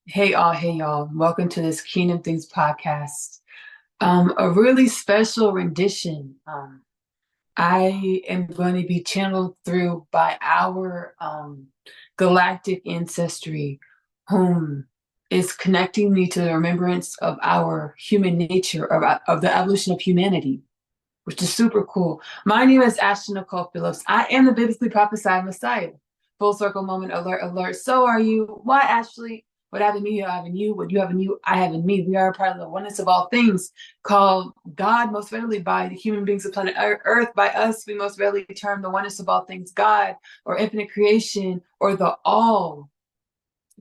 Hey y'all. Welcome to this Kingdom Things podcast. A really special rendition. I am going to be channeled through by our galactic ancestry, whom is connecting me to the remembrance of our human nature, of the evolution of humanity, which is super cool. My name is Ashley-Nicole Phillips. I am the biblically prophesied Messiah. Full circle moment alert, alert. So are you. Why, Ashley? What have in me, you have in you. What you have in you, I have in me. We are a part of the oneness of all things, called God most readily by the human beings of planet Earth. By us, we most readily term the oneness of all things God, or infinite creation, or the all.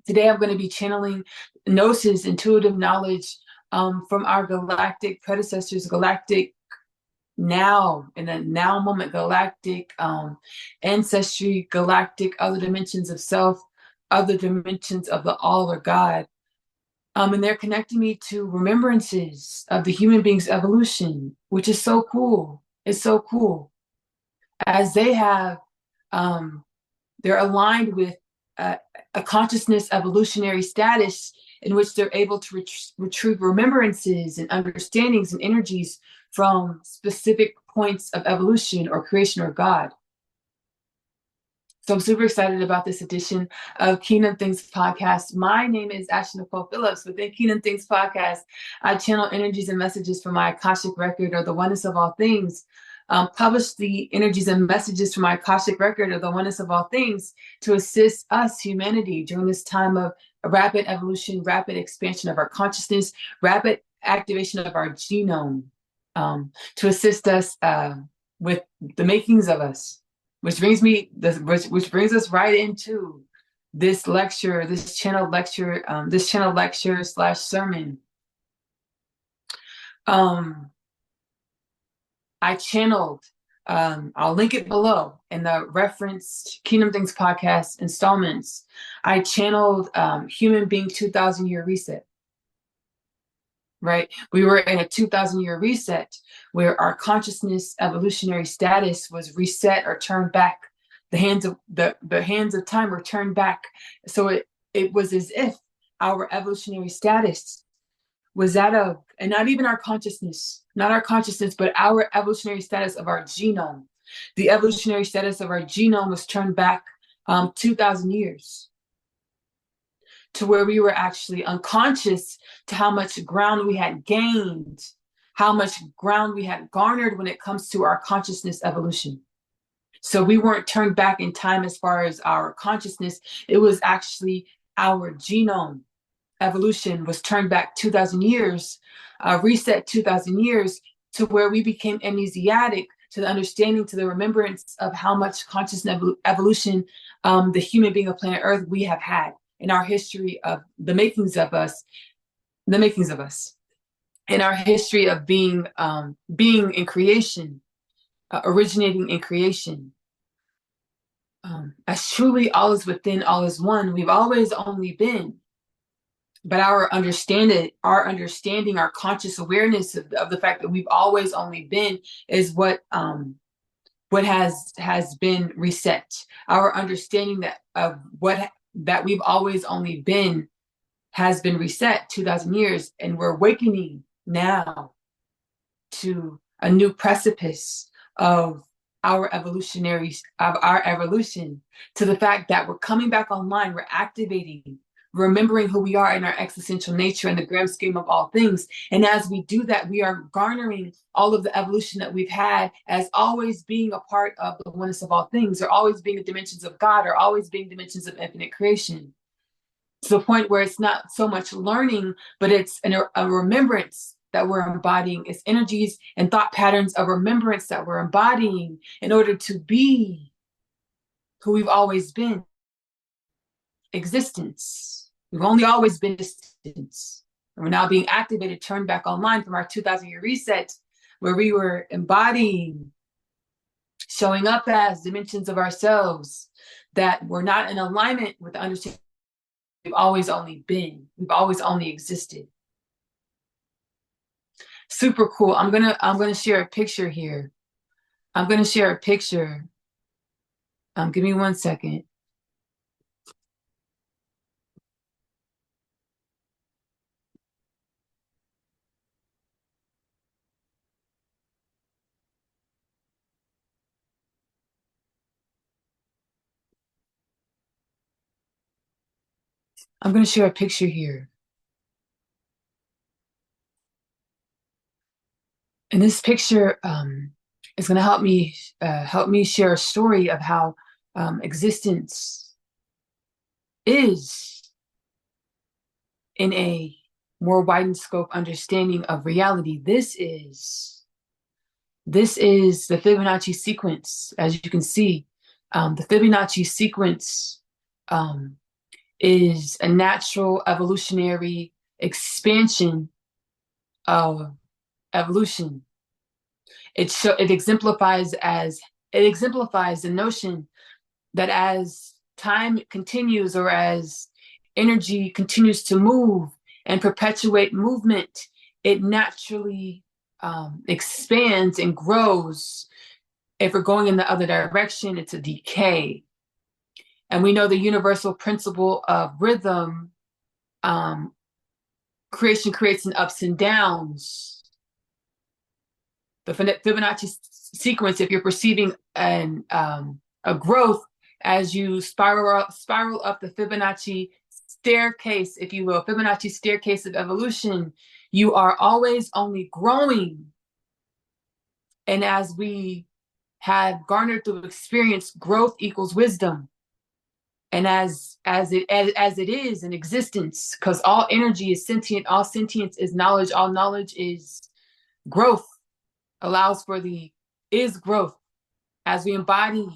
Today, I'm going to be channeling gnosis, intuitive knowledge, from our galactic predecessors, galactic now, in the now moment, galactic ancestry, galactic other dimensions of self, other dimensions of the all or God. And they're connecting me to remembrances of the human being's evolution, which is so cool. It's so cool. As they have, they're aligned with a consciousness evolutionary status in which they're able to retrieve remembrances and understandings and energies from specific points of evolution or creation or God. So I'm super excited about this edition of Kingdom Things Podcast. My name is Ashley-Nicole Phillips. Within Kingdom Things Podcast, I channel energies and messages from my Akashic record, or the oneness of all things. Publish the energies and messages from my Akashic record, or the oneness of all things, to assist us, humanity, during this time of rapid evolution, rapid expansion of our consciousness, rapid activation of our genome, to assist us with the makings of us. Which brings us right into this lecture, this channel lecture slash sermon. I channeled, I'll link it below in the referenced Kingdom Things podcast installments. I channeled Human Being 2,000 Year Reset. Right? We were in a 2,000 year reset where our consciousness evolutionary status was reset or turned back. The hands of time were turned back. So it was as if our evolutionary status was that of, and not even our consciousness, not our consciousness, but our evolutionary status of our genome. The evolutionary status of our genome was turned back 2,000 years. To where we were actually unconscious to how much ground we had gained, how much ground we had garnered when it comes to our consciousness evolution. So we weren't turned back in time as far as our consciousness. It was actually our genome evolution was turned back 2,000 years, reset 2,000 years, to where we became amnesiatic to the understanding, to the remembrance of how much consciousness evolution, the human being of planet Earth, we have had in our history of the makings of us, in our history of being in creation, originating in creation. As truly all is within, all is one, we've always only been. But our understanding, our conscious awareness of the fact that we've always only been is what has been reset. Our understanding that of what that we've always only been has been reset 2,000 years, and we're awakening now to a new precipice of our evolution, to the fact that we're coming back online, we're activating, remembering who we are in our existential nature and the grand scheme of all things. And as we do that, we are garnering all of the evolution that we've had as always being a part of the oneness of all things, or always being the dimensions of God, or always being dimensions of infinite creation. To the point where it's not so much learning, but it's a remembrance that we're embodying. It's energies and thought patterns of remembrance that we're embodying in order to be who we've always been. Existence. We've only always been existence. And we're now being activated, turned back online from our 2,000 year reset, where we were embodying, showing up as dimensions of ourselves that were not in alignment with the understanding we've always only been. We've always only existed. Super cool. I'm gonna share a picture here. I'm gonna share a picture. Give me 1 second. I'm going to share a picture here. And this picture is going to help me share a story of how existence is in a more widened scope understanding of reality. This is the Fibonacci sequence. As you can see, the Fibonacci sequence is a natural evolutionary expansion of evolution. It exemplifies the notion that as time continues, or as energy continues to move and perpetuate movement, it naturally expands and grows. If we're going in the other direction, it's a decay. And we know the universal principle of rhythm, creation creates in ups and downs. The Fibonacci sequence, if you're perceiving a growth as you spiral up the Fibonacci staircase, if you will, Fibonacci staircase of evolution, you are always only growing. And as we have garnered through experience, growth equals wisdom. And as it is in existence, because all energy is sentient, all sentience is knowledge, all knowledge is growth, allows for is growth. As we embody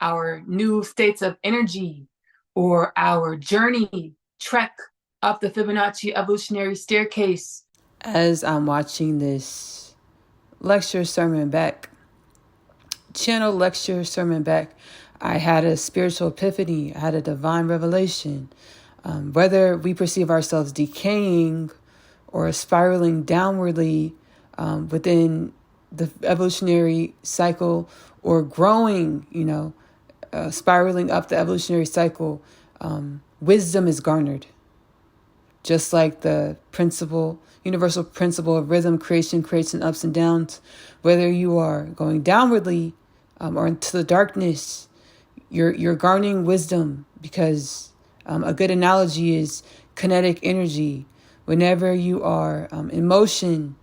our new states of energy, or our journey trek up the Fibonacci evolutionary staircase. As I'm watching this lecture sermon back, I had a spiritual epiphany. I had a divine revelation. Whether we perceive ourselves decaying or spiraling downwardly within the evolutionary cycle, or growing, spiraling up the evolutionary cycle, wisdom is garnered. Just like the universal principle of rhythm, creation creates in ups and downs. Whether you are going downwardly or into the darkness, you're garnering wisdom, because a good analogy is kinetic energy. Whenever you are in motion,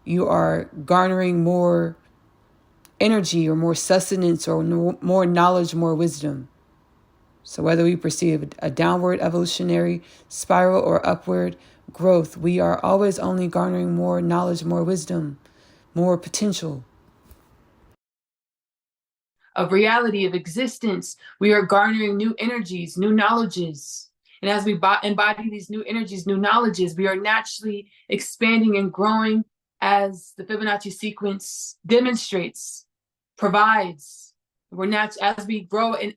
you are garnering more energy, or more sustenance, or more knowledge, more wisdom. So whether we perceive a downward evolutionary spiral or upward growth, we are always only garnering more knowledge, more wisdom, more potential. Of reality, of existence, we are garnering new energies, new knowledges. And as we embody these new energies, new knowledges, we are naturally expanding and growing, as the Fibonacci sequence demonstrates, provides. As we grow in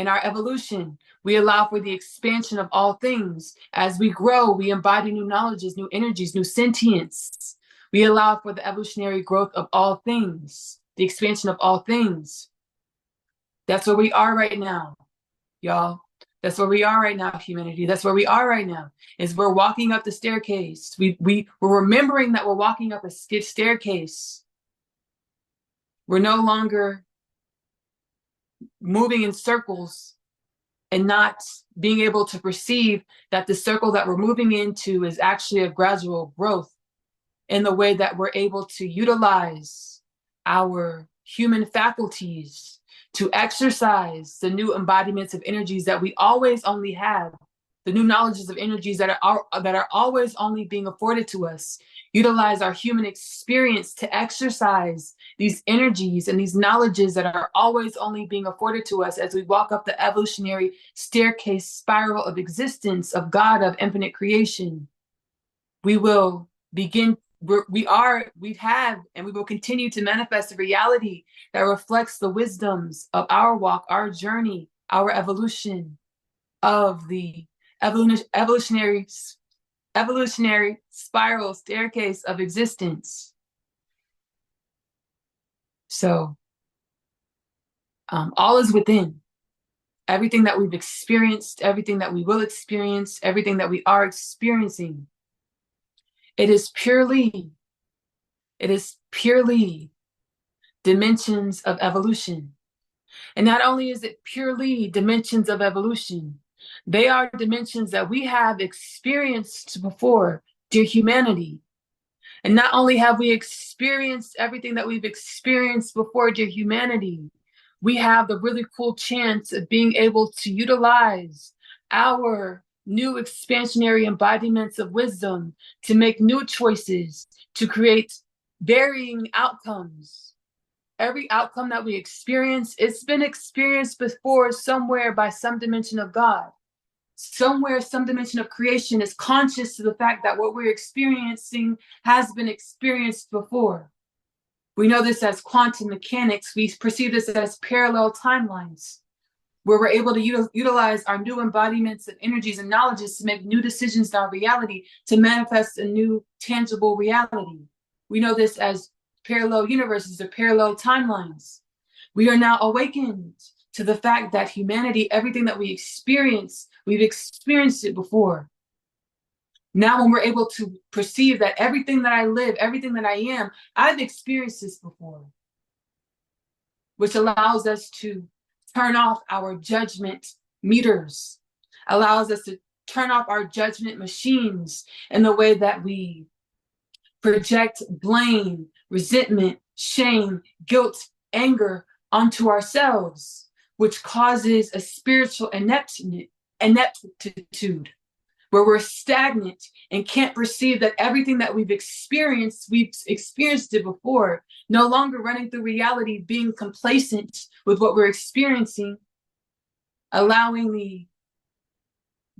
our evolution, we allow for the expansion of all things. As we grow, we embody new knowledges, new energies, new sentience. We allow for the evolutionary growth of all things, the expansion of all things. That's where we are right now, y'all. That's where we are right now, humanity. That's where we are right now. Is we're walking up the staircase. We're remembering that we're walking up a staircase. We're no longer moving in circles and not being able to perceive that the circle that we're moving into is actually a gradual growth, in the way that we're able to utilize our human faculties to exercise the new embodiments of energies that we always only have, the new knowledges of energies that are always only being afforded to us. Utilize our human experience to exercise these energies and these knowledges that are always only being afforded to us as we walk up the evolutionary staircase spiral of existence, of God, of infinite creation. We will begin, we have, and we will continue to manifest a reality that reflects the wisdoms of our walk, our journey, our evolution of the evolutionary spiral staircase of existence. So all is within. Everything that we've experienced, everything that we will experience, everything that we are experiencing, it is purely dimensions of evolution. And not only is it purely dimensions of evolution, they are dimensions that we have experienced before, dear humanity. And not only have we experienced everything that we've experienced before, dear humanity, we have the really cool chance of being able to utilize our new expansionary embodiments of wisdom to make new choices, to create varying outcomes. Every outcome that we experience, it's been experienced before somewhere by some dimension of God. Somewhere, some dimension of creation is conscious to the fact that what we're experiencing has been experienced before. We know this as quantum mechanics. We perceive this as parallel timelines, where we're able to utilize our new embodiments of energies and knowledges to make new decisions in our reality, to manifest a new tangible reality. We know this as parallel universes or parallel timelines. We are now awakened to the fact that humanity, everything that we experience, we've experienced it before. Now, when we're able to perceive that everything that I live, everything that I am, I've experienced this before, which allows us to turn off our judgment meters, allows us to turn off our judgment machines in the way that we project blame, resentment, shame, guilt, anger onto ourselves, which causes a spiritual ineptitude, where we're stagnant and can't perceive that everything that we've experienced it before, no longer running through reality, being complacent with what we're experiencing,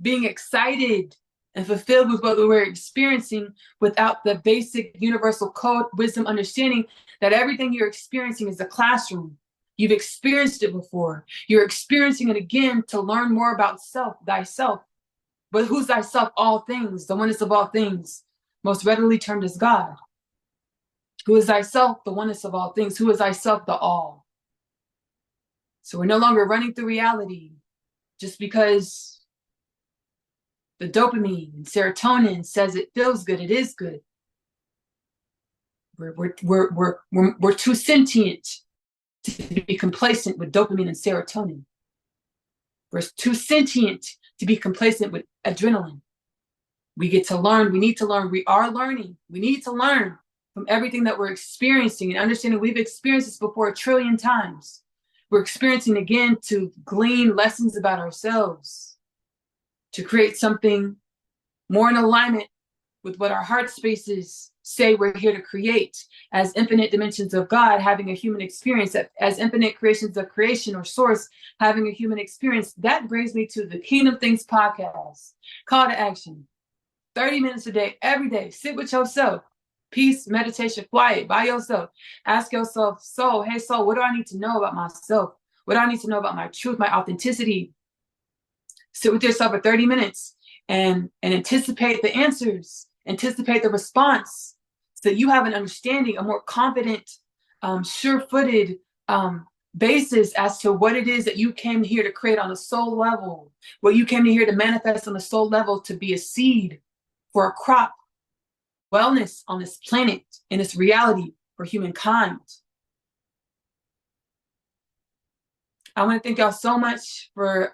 being excited and fulfilled with what we're experiencing without the basic universal code, wisdom, understanding that everything you're experiencing is a classroom. You've experienced it before. You're experiencing it again to learn more about thyself. But who's thyself? All things, the oneness of all things, most readily termed as God. Who is thyself? The oneness of all things. Who is thyself? The all. So we're no longer running through reality just because the dopamine and serotonin says it feels good. It is good. We're too sentient to be complacent with dopamine and serotonin. We're too sentient to be complacent with adrenaline. We get to learn. We need to learn. We are learning. We need to learn from everything that we're experiencing and understanding we've experienced this before 1 trillion times. We're experiencing again to glean lessons about ourselves, to create something more in alignment with what our heart spaces say we're here to create as infinite dimensions of God, having a human experience, as infinite creations of creation or source, having a human experience. That brings me to the Kingdom Things podcast. Call to action. 30 minutes a day, every day. Sit with yourself. Peace, meditation, quiet, by yourself. Ask yourself, soul, hey, soul, what do I need to know about myself? What do I need to know about my truth, my authenticity? Sit with yourself for 30 minutes and anticipate the answers, anticipate the response, so that you have an understanding, a more confident, sure-footed basis as to what it is that you came here to create on a soul level, what you came here to manifest on a soul level, to be a seed for a crop, wellness on this planet, in this reality for humankind. I want to thank y'all so much for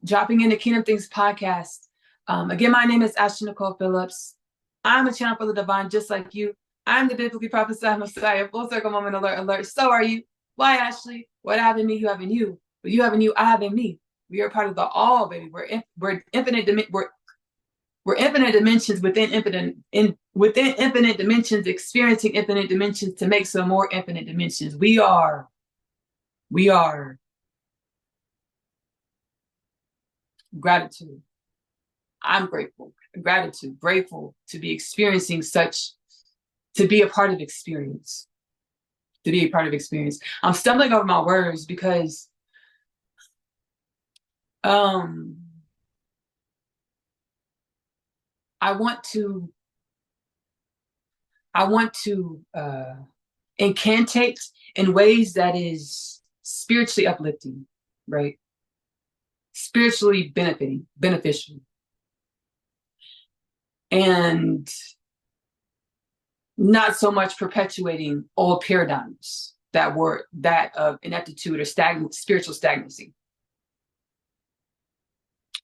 dropping in the Kingdom Things podcast. Again, my name is Ashley-Nicole Phillips. I'm a channel for the divine, just like you. I'm the biblically prophesied Messiah, full circle moment alert. So are you. Why, Ashley? What I have in me, you have in you. What you have in you, I have in me. We are part of the all, baby. We're infinite. We're infinite dimensions within infinite dimensions, experiencing infinite dimensions to make some more infinite dimensions. We are gratitude. I'm grateful. Gratitude, grateful to be experiencing to be a part of experience. I'm stumbling over my words because I want to incantate in ways that is spiritually uplifting, right? Spiritually beneficial. And not so much perpetuating old paradigms. that of ineptitude or spiritual stagnancy.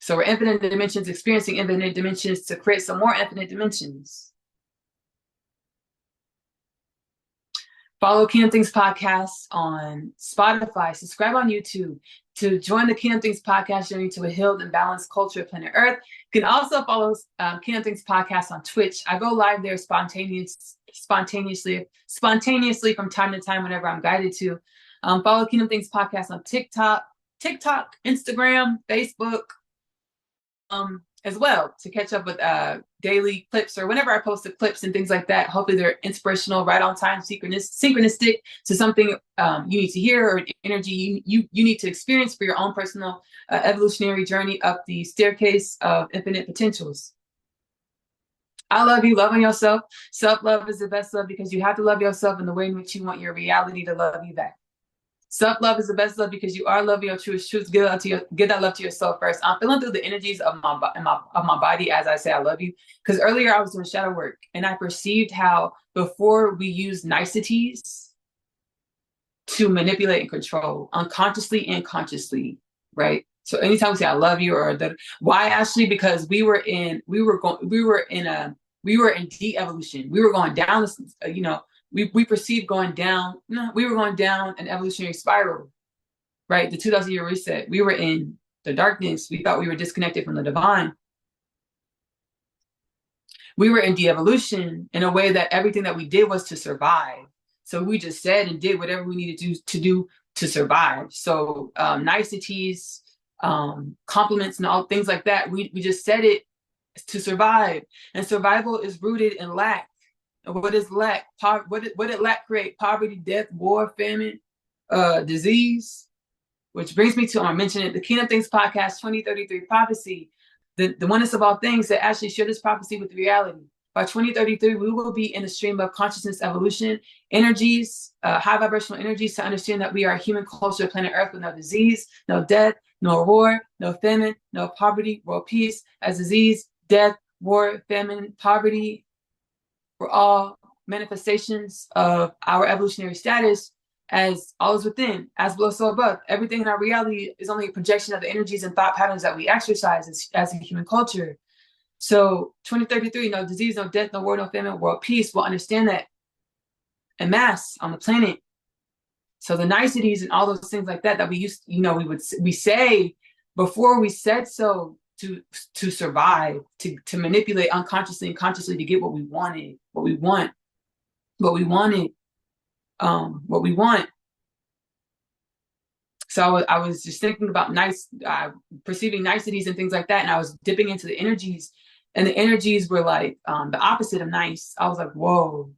So we're infinite dimensions, experiencing infinite dimensions to create some more infinite dimensions. Follow Kingdom Things Podcast on Spotify. Subscribe on YouTube to join the Kingdom Things Podcast journey to a healed and balanced culture of planet Earth. You can also follow Kingdom Things Podcast on Twitch. I go live there spontaneously from time to time whenever I'm guided to. Follow Kingdom Things Podcast on TikTok, Instagram, Facebook, as well, to catch up with daily clips or whenever I post the clips and things like that. Hopefully they're inspirational, right on time, synchronistic to something you need to hear or energy you need to experience for your own personal evolutionary journey up the staircase of infinite potentials. I love you. Love on yourself. Self-love is the best love because you have to love yourself in the way in which you want your reality to love you back. Self-love is the best love because you are loving your truest truth. Give that love to yourself first. I'm feeling through the energies of my body as I say I love you. Because earlier I was doing shadow work and I perceived how before we use niceties to manipulate and control unconsciously and consciously, right? So anytime we say I love you or why Ashley? Because we were in de-evolution. We were going down, we perceived going down. No, we were going down an evolutionary spiral, right? The 2,000 year reset. We were in the darkness. We thought we were disconnected from the divine. We were in de-evolution in a way that everything that we did was to survive. So we just said and did whatever we needed to do to survive. So niceties, compliments and all things like that. We just said it to survive. And survival is rooted in lack. What is lack? What did lack create? Poverty, death, war, famine, disease. Which brings me to, I mentioned it, the Kingdom Things Podcast 2033 prophecy. The oneness of all things that actually share this prophecy with reality. By 2033, we will be in a stream of consciousness evolution, energies, high vibrational energies to understand that we are a human culture of planet Earth with no disease, no death, no war, no famine, no poverty, world peace. As disease, death, war, famine, poverty, we're all manifestations of our evolutionary status as all is within, as below, so above. Everything in our reality is only a projection of the energies and thought patterns that we exercise as a human culture. So 2033, no disease, no death, no war, no famine, world peace. We'll understand that en masse on the planet. So the niceties and all those things like that we used, we say before we said so to survive, to manipulate unconsciously and consciously to get what we wanted, what we want. So I was just thinking about perceiving niceties and things like that, and I was dipping into the energies, and the energies were like the opposite of nice. I was like, whoa.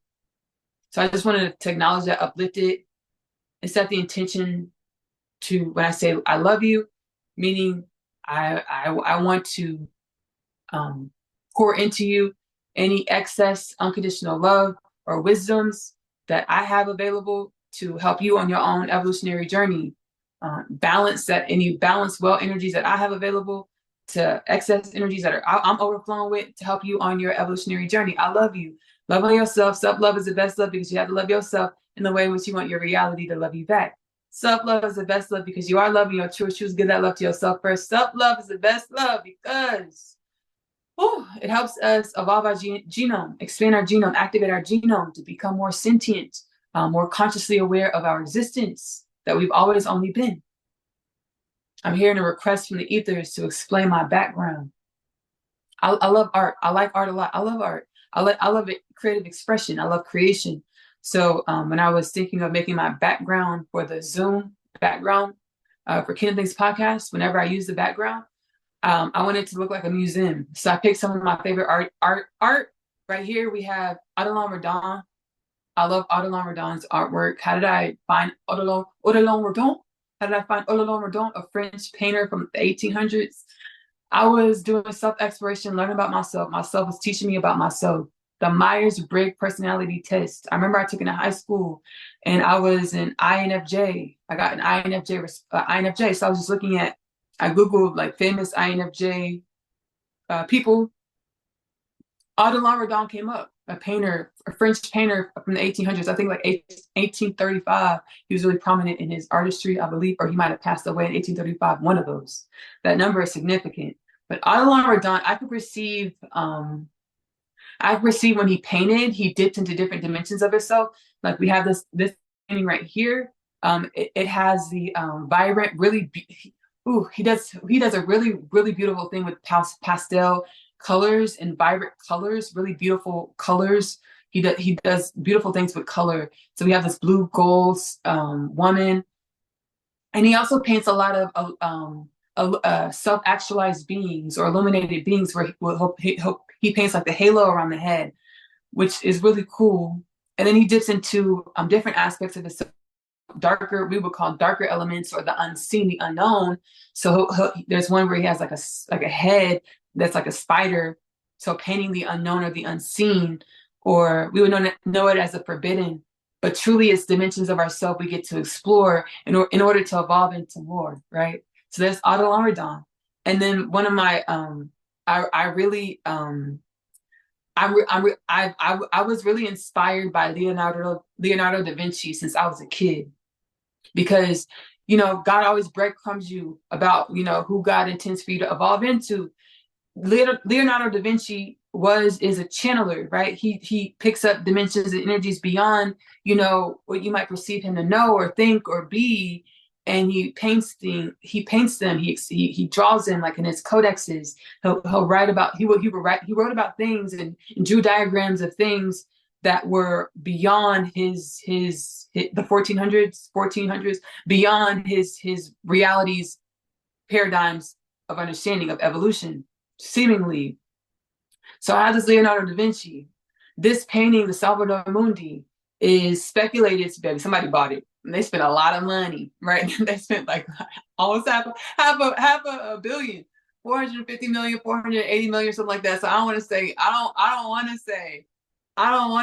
So I just wanted to acknowledge that, uplift it, and set the intention to, when I say I love you, meaning I want to pour into you any excess unconditional love or wisdoms that I have available to help you on your own evolutionary journey. Balance well energies that I have available to excess energies that I'm overflowing with to help you on your evolutionary journey. I love you. Love on yourself. Self-love is the best love because you have to love yourself in the way in which you want your reality to love you back. Self-love is the best love because you are loving your truest truth. Give that love to yourself first. Self-love is the best love because it helps us evolve our genome, expand our genome, activate our genome to become more sentient, more consciously aware of our existence that we've always only been. I'm hearing a request from the ethers to explain my background. I love art. I like art a lot. I love art. I love it, creative expression. I love creation. So when I was thinking of making my background for the Zoom background for Kingdom Things Podcast, whenever I use the background, I wanted it to look like a museum. So I picked some of my favorite art. Right here we have Adelon Redon. I love Adelon Redon's artwork. How did I find Adelon Redon? How did I find Adelon Redon, a French painter from the 1800s? I was doing self-exploration, learning about myself. Myself was teaching me about myself. The Myers-Briggs personality test. I remember I took it in high school, and I was an INFJ. I got an INFJ. So I was just looking at, I Googled like famous INFJ people. Adelon Redon came up. a painter, a French painter from the 1800s. I think like 1835. He was really prominent in his artistry, I believe, or he might have passed away in 1835. One of those. That number is significant. But Adelan Rodin, I could perceive when he painted, he dipped into different dimensions of himself. Like we have this painting right here. It has the vibrant, he does a really beautiful thing with pastel colors and vibrant colors, really beautiful colors. He does beautiful things with color. So we have this blue gold woman, and he also paints a lot of self-actualized beings or illuminated beings where he paints like the halo around the head, which is really cool. And then he dips into different aspects of his darker, we would call darker elements or the unseen, the unknown. So there's one where he has like a head that's like a spider. So painting the unknown or the unseen, or we would know it as the forbidden, but truly it's dimensions of ourself we get to explore in order to evolve into more, right? So there's Adelan Rodin. And then one of my I really I was really inspired by Leonardo da Vinci since I was a kid, because God always breadcrumbs you about who God intends for you to evolve into. Leonardo da Vinci is a channeler, right? He picks up dimensions and energies beyond what you might perceive him to know or think or be, and he paints them. He draws them, like in his codexes. He'll write about he wrote about things and drew diagrams of things that were beyond the 1400s, beyond his realities, paradigms of understanding of evolution, seemingly. So I have this Leonardo da Vinci. This painting, the Salvator Mundi, is speculated to be, somebody bought it. And they spent a lot of money, right? They spent like almost half a billion, 450 million, 480 million, something like that. So I don't want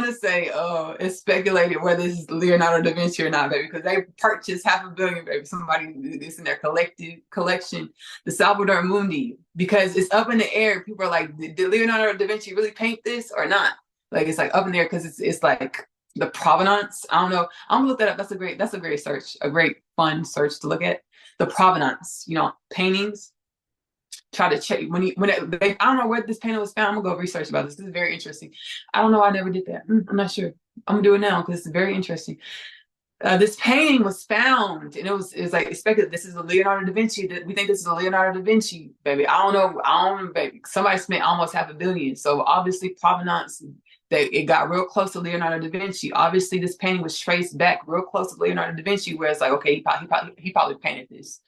to say, oh, it's speculated whether this is Leonardo da Vinci or not, baby, because they purchased half a billion, baby. Somebody is in their collection, the Salvator Mundi, because it's up in the air. People are like, did Leonardo da Vinci really paint this or not? Like, it's like up in the air because it's like the provenance. I don't know. I'm gonna look that up. That's a great search, a great fun search to look at. The provenance, paintings. Try to check I don't know where this painting was found. I'm gonna go research about this. This is very interesting. I don't know. I never did that. I'm not sure. I'm gonna do it now because it's very interesting. This painting was found, and it was like expected. This is a Leonardo da Vinci. We think this is a Leonardo da Vinci, baby. I don't know, baby. Somebody spent almost half a billion. So obviously provenance. It got real close to Leonardo da Vinci. Obviously, this painting was traced back real close to Leonardo da Vinci, where it's like, okay, he probably painted this.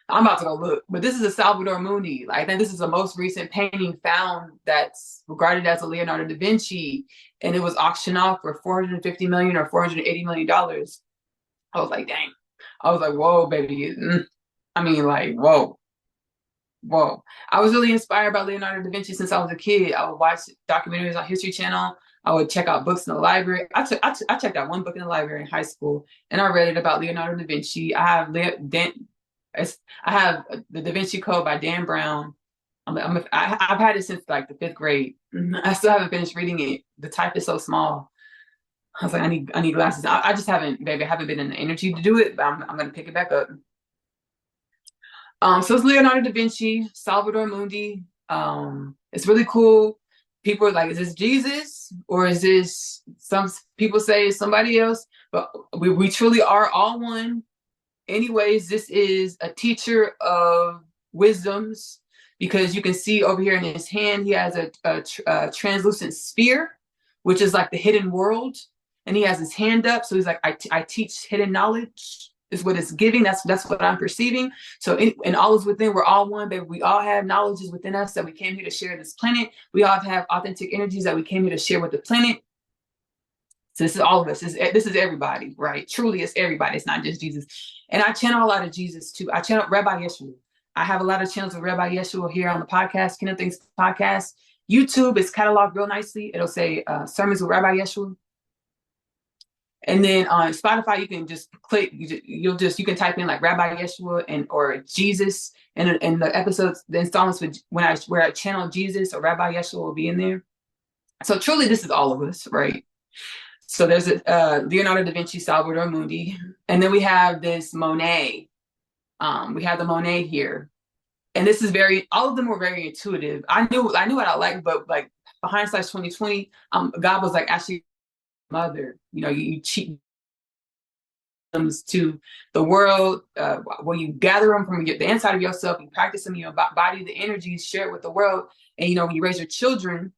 I'm about to go look, but this is a Salvator Mundi. I think this is the most recent painting found that's regarded as a Leonardo da Vinci, and it was auctioned off for 450 million or 480 million dollars. I was like, dang. I was like, whoa, baby. I mean, like, whoa. I was really inspired by Leonardo da Vinci since I was a kid. I would watch documentaries on History Channel. I would check out books in the library. I checked out one book in the library in high school, and I read it about Leonardo da Vinci. I have the Da Vinci Code by Dan Brown. I've had it since like the 5th grade. I still haven't finished reading it. The type is so small. I was like, I need glasses. I just haven't, baby. I haven't been in the energy to do it, but I'm gonna pick it back up. So it's Leonardo da Vinci, Salvator Mundi. It's really cool. People are like, is this Jesus or is this some people say it's somebody else? But we truly are all one. Anyways, this is a teacher of wisdoms, because you can see over here in his hand, he has a translucent sphere, which is like the hidden world. And he has his hand up. So he's like, I teach hidden knowledge is what it's giving. That's what I'm perceiving. So and all is within. We're all one, baby. We all have knowledges within us that we came here to share this planet. We all have authentic energies that we came here to share with the planet. So this is all of us. This is everybody, right? Truly, it's everybody. It's not just Jesus. And I channel a lot of Jesus too. I channel Rabbi Yeshua. I have a lot of channels with Rabbi Yeshua here on the podcast, Kingdom Things podcast. YouTube is cataloged real nicely. It'll say sermons with Rabbi Yeshua. And then on Spotify, you can just click. You can type in like Rabbi Yeshua or Jesus, and the episodes, the installments where I channel Jesus or Rabbi Yeshua will be in there. So truly, this is all of us, right? So there's a Leonardo da Vinci, Salvador Mundi, and then we have this Monet. We have the Monet here, and this is very. All of them were very intuitive. I knew what I liked, but like behind slash 2020, God was like actually mother. You know, you cheat to the world, where you gather them from the inside of yourself, you practice them in your body, the energy you share it with the world, and when you raise your children,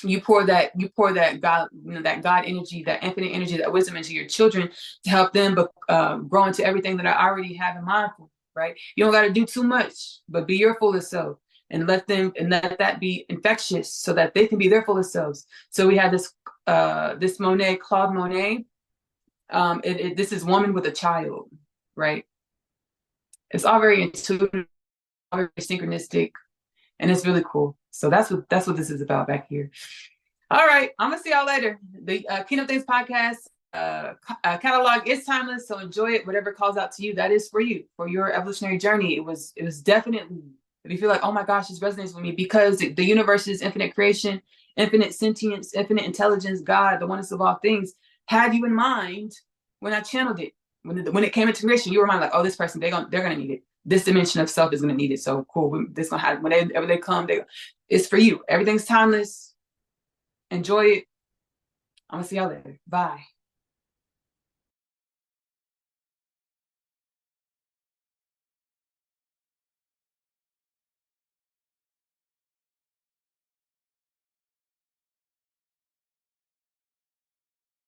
you pour that God, that God energy, that infinite energy, that wisdom into your children to help them grow into everything that I already have in mind for, right? You don't got to do too much, but be your fullest self and let that be infectious so that they can be their fullest selves. So we have this Monet, Claude Monet. This is woman with a child, right? It's all very intuitive, all very synchronistic, and it's really cool. So that's what this is about back here. All right, I'm gonna see y'all later. The Kingdom Things podcast catalog is timeless, so enjoy it. Whatever calls out to you, that is for you, for your evolutionary journey. It was definitely. If you feel like, oh my gosh, this resonates with me, because the universe is infinite creation, infinite sentience, infinite intelligence, God, the oneness of all things, had you in mind when I channeled it. When it came into creation, you were like, oh, this person, they're gonna need it. This dimension of self is gonna need it. So cool. This gonna happen whenever they come. It's for you. Everything's timeless. Enjoy it. I'm gonna see y'all later. Bye.